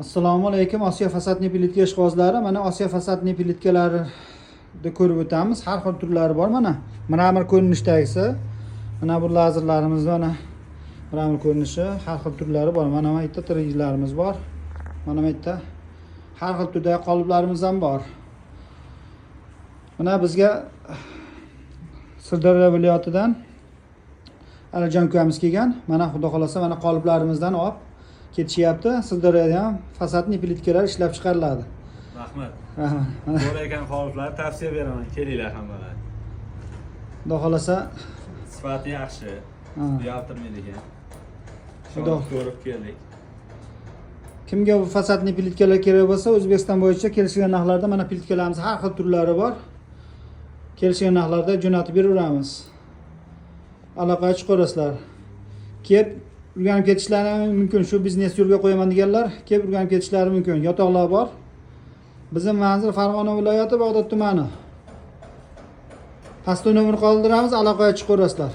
Assalomu alaykum. Osiyo fasadniy plitka ishqibozlari. Mana Osiyo fasadniy plitkalarni ko'rib o'tamiz. Har xil turlari bor. Mana mramor ko'rinishdagisi. Mana bu lazerlarimiz mana mramor ko'rinishi, har xil turlari bor. Mana bu yerda tiriklarimiz bor. Mana bu yerda har xil turdagi qoliplarimiz ham bor. Mana bizga Sirdaryo viloyatidan Alijon ukamiz kelgan. Mana xudo xolasa mana qoliplarimizdan olib ketishyapti. Sirdaryoda ham fasadniy plitkalar ishlab chiqariladi. Rahmat. Rahmat. Bor ekan qoliplar tavsiya beraman. Kelinglar hammalar. Xudo xolasa Sifati yaxshi. Uyaltirmaydi ekan. Xudo ko'rib keldik. Kimga bu fasadniy plitkalar kerak bo'lsa, O'zbekiston bo'yicha kelishgan narxlarda mana plitkalarimiz har xil turlari bor. Kelishgan narxlarda jo'natib beraveramiz. Aloqaga chiqarasizlar. Kelib o'rganib ketishlari mumkin. Shu biznes yo'lga qo'yaman deganlar, kelib o'rganib ketishlari mumkin. Yotoqlar bor. Bizim manzil Farg'ona viloyati, Bag'dod tumani. Pastda nomer qoldiramiz, aloqaga chiqarasizlar.